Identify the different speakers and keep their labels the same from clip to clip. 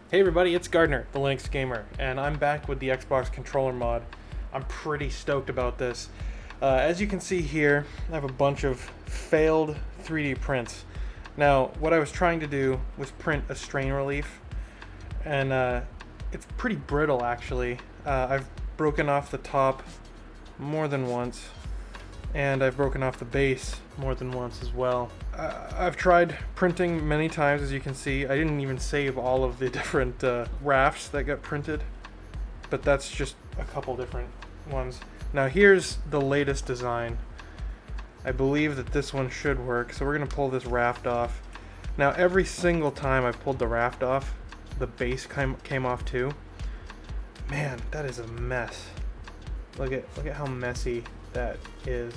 Speaker 1: Hey everybody, it's Gardiner, the Linux Gamer, and I'm back with the Xbox controller mod. I'm pretty stoked about this. As you can see here, I have a bunch of failed 3D prints. Now, what I was trying to do was print a strain relief, and it's pretty brittle actually. I've broken off the top more than once, and I've broken off the base more than once as well. I've tried printing many times, as you can see. I didn't even save all of the different rafts that got printed, but that's just a couple different ones. Now here's the latest design. I believe that this one should work, so we're going to pull this raft off. Now every single time I pulled the raft off, the base came off too. Man, that is a mess. Look at how messy that is.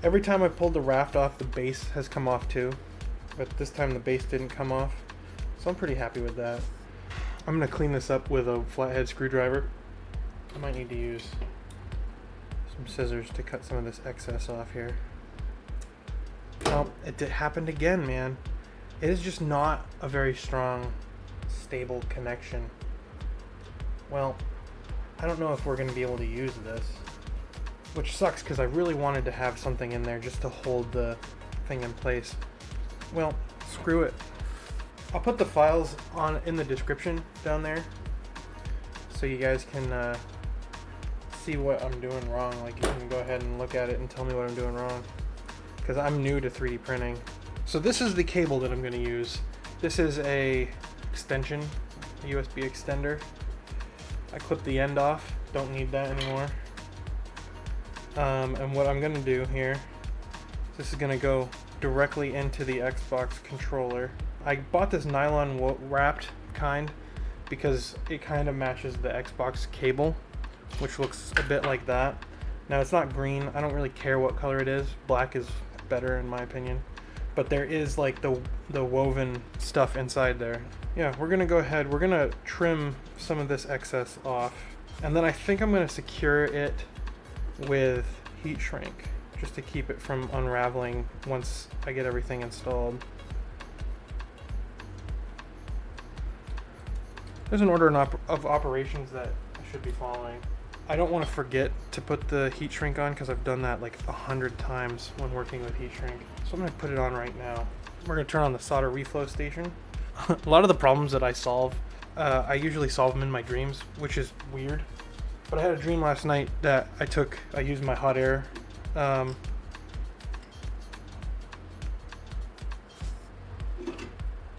Speaker 1: Every time I pulled the raft off, the base has come off too, but this time the base didn't come off, so I'm pretty happy with that. I'm going to clean this up with a flathead screwdriver. I might need to use some scissors to cut some of this excess off here. Oh, it happened again, man. It is just not a very strong, stable connection. Well, I don't know if we're going to be able to use this, which sucks because I really wanted to have something in there just to hold the thing in place. Well, screw it. I'll put the files in the description down there so you guys can see what I'm doing wrong. Like, you can go ahead and look at it and tell me what I'm doing wrong, because I'm new to 3D printing. So this is the cable that I'm going to use. This is a extension, a USB extender. I clipped the end off, don't need that anymore. And what I'm going to do here, this is going to go directly into the Xbox controller. I bought this nylon wrapped kind because it kind of matches the Xbox cable, which looks a bit like that. Now it's not green, I don't really care what color it is. Black is better in my opinion. But there is like the woven stuff inside there. Yeah, we're going to go ahead, we're going to trim some of this excess off. And then I think I'm going to secure it with heat shrink just to keep it from unraveling once I get everything installed. There's an order of operations that I should be following. I don't want to forget to put the heat shrink on because I've done that like 100 times when working with heat shrink. So I'm going to put it on right now. We're going to turn on the solder reflow station. A lot of the problems that I solve, I usually solve them in my dreams, which is weird. But I had a dream last night that I used my hot air. I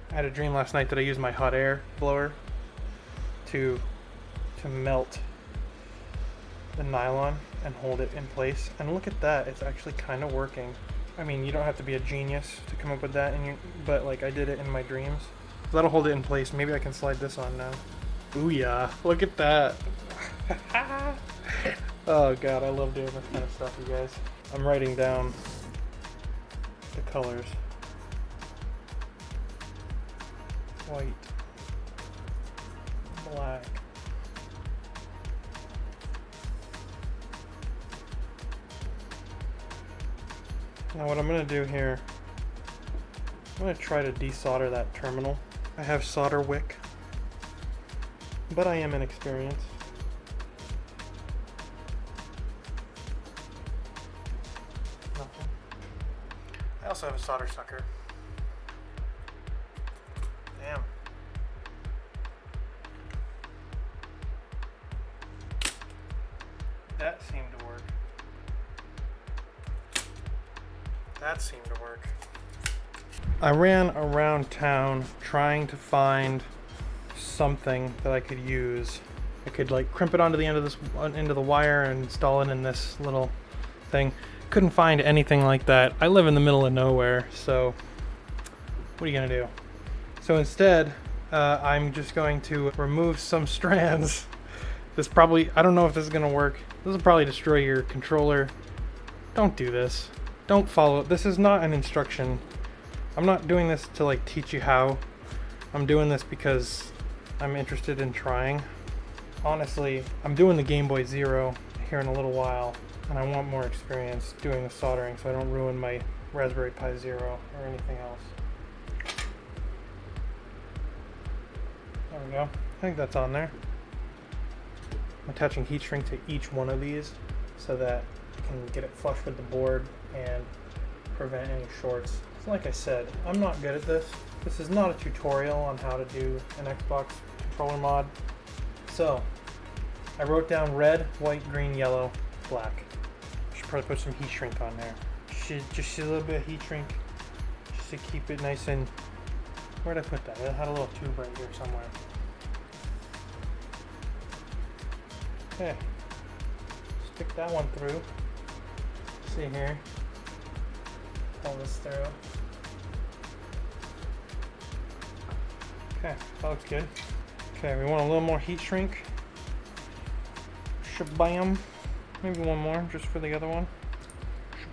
Speaker 1: had a dream last night that I used my hot air blower to melt the nylon and hold it in place. And look at that, it's actually kind of working. I mean, you don't have to be a genius to come up with that, but like I did it in my dreams. So that'll hold it in place. Maybe I can slide this on now. Booyah! Look at that. Oh god, I love doing this kind of stuff, you guys. I'm writing down the colors. White, black, now what I'm going to do here, I'm going to try to desolder that terminal. I have solder wick, but I am inexperienced. Nothing. I also have a solder sucker. Damn. That seemed to work. That seemed to work. I ran around town trying to find something that I could use. I could like crimp it onto the end of the wire and install it in this little thing. Couldn't find anything like that. I live in the middle of nowhere, so what are you gonna do? So instead, I'm just going to remove some strands. I don't know if this is gonna work. This will probably destroy your controller. Don't do this. Don't follow. This is not an instruction. I'm not doing this to like teach you how. I'm doing this because I'm interested in trying. Honestly, I'm doing the Game Boy Zero here in a little while, and I want more experience doing the soldering so I don't ruin my Raspberry Pi Zero or anything else. we go. I think that's on there. I'm attaching heat shrink to each one of these so that I can get it flush with the board and prevent any shorts. So like I said, I'm not good at this. This is not a tutorial on how to do an Xbox controller mod. So I wrote down red, white, green, yellow, black. I should probably put some heat shrink on there. Just a little bit of heat shrink just to keep it nice and... Where'd I put that? I had a little tube right here somewhere. Okay. Stick that one through. See here. Pull this through. Okay, that looks good. Okay, we want a little more heat shrink. Shabam. Maybe one more just for the other one.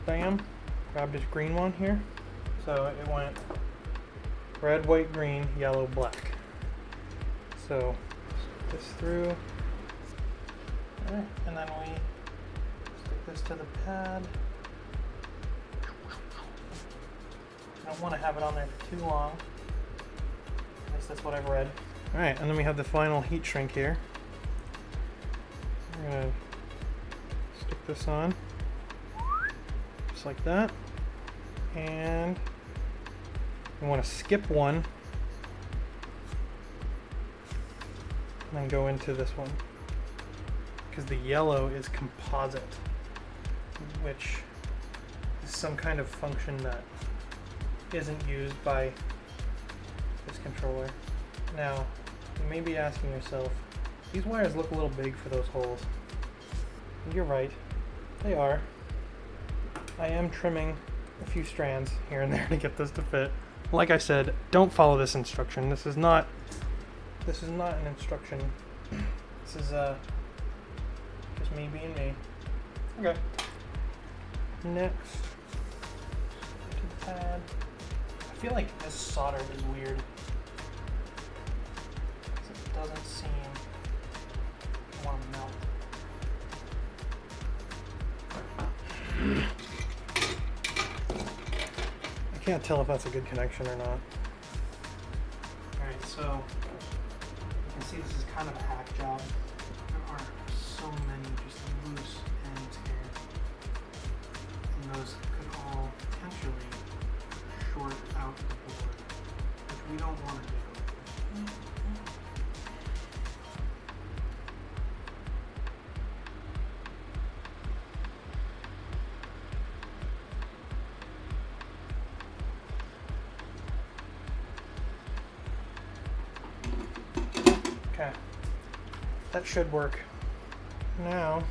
Speaker 1: Shabam. Grab this green one here. So it went red, white, green, yellow, black. So stick this through. Alright, and then we stick this to the pad. I don't want to have it on there for too long. At least that's what I've read. Alright, and then we have the final heat shrink here. We're going to stick this on. Just like that. And we want to skip one. And then go into this one. Because the yellow is composite, which is some kind of function that isn't used by this controller. Now, you may be asking yourself, these wires look a little big for those holes. And you're right, they are. I am trimming a few strands here and there to get this to fit. Like I said, don't follow this instruction. This is not an instruction. This is just me being me. Okay. Next, to the pad. I feel like this solder is weird. It doesn't seem to want to melt. I can't tell if that's a good connection or not. Alright, so you can see this is kind of a hack job. There are so many just loose ends here. And those could all potentially short out the board, which we don't want to do. Okay, that should work. Now,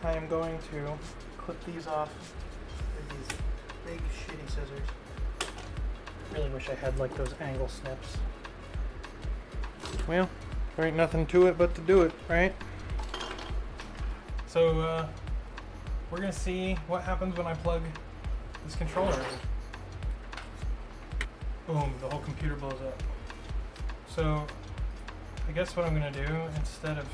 Speaker 1: I am going to clip these off with these big shitty scissors. Really wish I had like those angle snips. Well, there ain't nothing to it but to do it, right? So, we're gonna see what happens when I plug this controller in. Boom, the whole computer blows up. So, I guess what I'm gonna do instead of...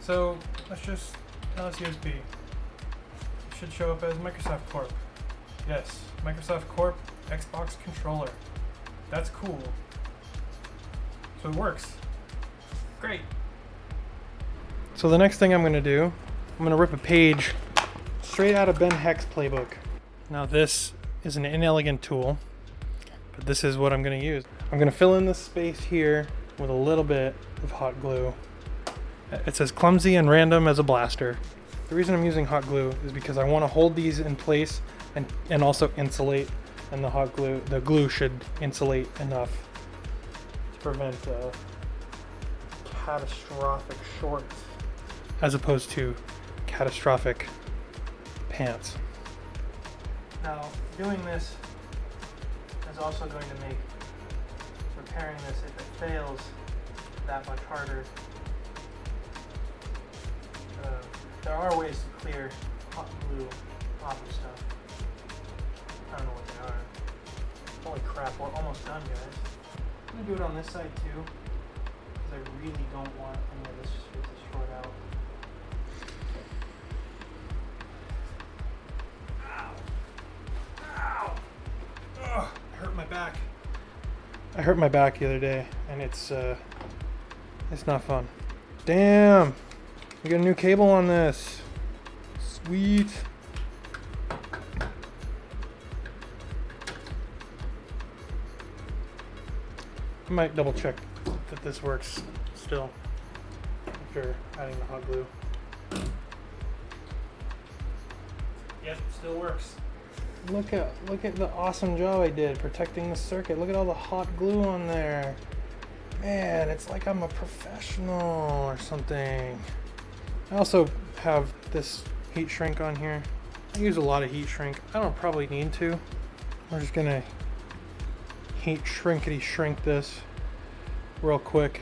Speaker 1: So, let's just tell us USB. It should show up as Microsoft Corp. Yes, Microsoft Corp Xbox controller. That's cool. So it works. Great. So the next thing I'm gonna do, I'm gonna rip a page straight out of Ben Heck's playbook. Now this is an inelegant tool, but this is what I'm gonna use. I'm gonna fill in this space here with a little bit of hot glue. It's as clumsy and random as a blaster. The reason I'm using hot glue is because I want to hold these in place and also insulate, and the glue should insulate enough to prevent catastrophic shorts as opposed to catastrophic pants. Now, doing this is also going to make repairing this, if it fails, that much harder. There are ways to clear hot glue off of stuff. I don't know what they are. Holy crap, we're almost done, guys. I'm going to do it on this side too, because I really don't want any of this shit to short out. Ow! Ugh, I hurt my back. I hurt my back the other day, and it's It's not fun. Damn! We got a new cable on this. Sweet. I might double check that this works still after adding the hot glue. Yep, still works. Look at the awesome job I did protecting the circuit. Look at all the hot glue on there. Man, it's like I'm a professional or something. I also have this heat shrink on here. I use a lot of heat shrink. I don't probably need to. We're just gonna heat shrinkity shrink this real quick.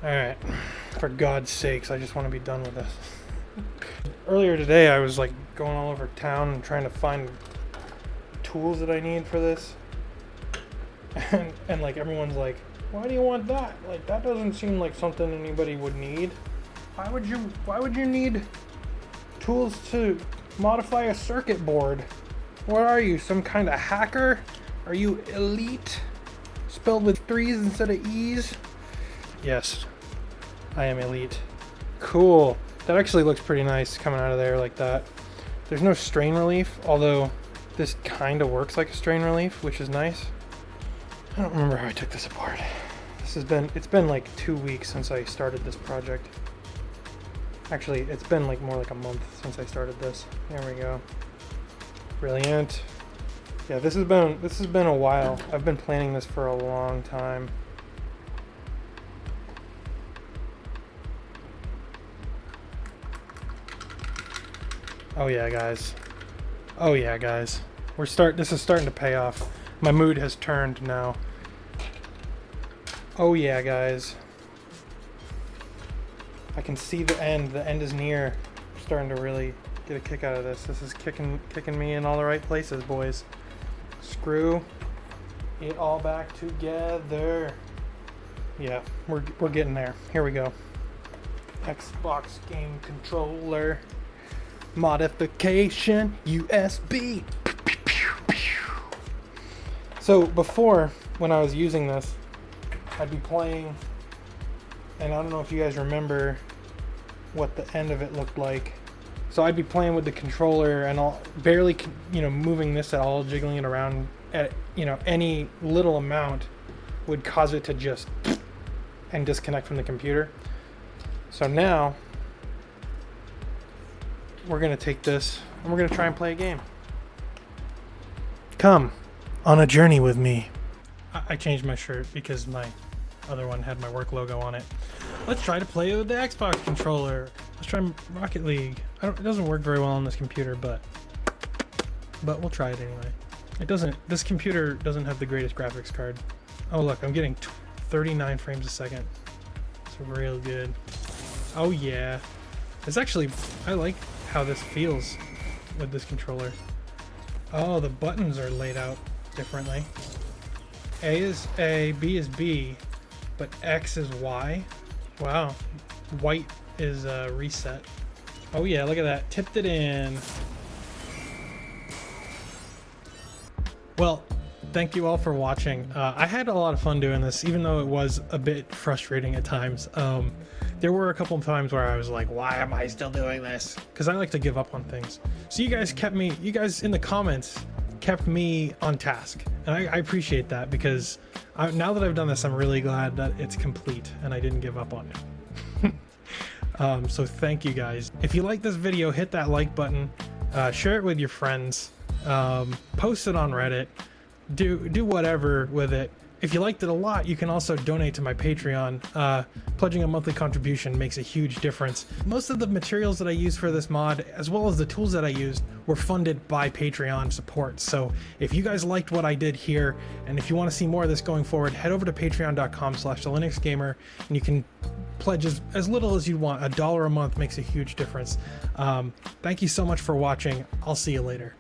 Speaker 1: Alright, for God's sakes, I just want to be done with this. Earlier today I was like going all over town and trying to find tools that I need for this. And like everyone's like, why do you want that? Like that doesn't seem like something anybody would need. Why would you need tools to modify a circuit board? What are you, some kind of hacker? Are you elite? Spelled with 3's instead of E's? Yes, I am elite. Cool. That actually looks pretty nice coming out of there like that. There's no strain relief, although this kind of works like a strain relief, which is nice. I don't remember how I took this apart. It's been like 2 weeks since I started this project. Actually, it's been like more like a month since I started this. There we go. Brilliant. Yeah, this has been a while. I've been planning this for a long time. Oh yeah, guys. Oh yeah, guys. This is starting to pay off. My mood has turned now. Oh yeah, guys. I can see the end. The end is near. I'm starting to really get a kick out of this. This is kicking me in all the right places, boys. Screw it all back together. Yeah, we're getting there. Here we go. Xbox game controller modification USB. So before, when I was using this, I'd be playing, and I don't know if you guys remember what the end of it looked like. So I'd be playing with the controller and all, barely, moving this at all, jiggling it around at, any little amount would cause it to just and disconnect from the computer. So now we're gonna take this and we're gonna try and play a game. Come on a journey with me. I changed my shirt because my other one had my work logo on it. Let's try to play with the Xbox controller. Let's try Rocket League. It doesn't work very well on this computer, but we'll try it anyway. This computer doesn't have the greatest graphics card. Oh look, I'm getting 39 frames a second. It's real good. Oh yeah. I like how this feels with this controller. Oh, the buttons are laid out differently. A is A, B is B, but X is Y. Wow. White is reset. Oh yeah, look at that. Tipped it in. Well, thank you all for watching. I had a lot of fun doing this, even though it was a bit frustrating at times. There were a couple of times where I was like, why am I still doing this? Because I like to give up on things. So you guys in the comments kept me on task. And I appreciate that, because now that I've done this, I'm really glad that it's complete and I didn't give up on it. So thank you guys. If you like this video, hit that like button, share it with your friends, post it on Reddit, do whatever with it. If you liked it a lot, you can also donate to my Patreon. Pledging a monthly contribution makes a huge difference. Most of the materials that I use for this mod, as well as the tools that I used, were funded by Patreon support. So if you guys liked what I did here, and if you want to see more of this going forward, head over to patreon.com/thelinuxgamer, and you can pledge as little as you want. $1 a month makes a huge difference. Thank you so much for watching. I'll see you later.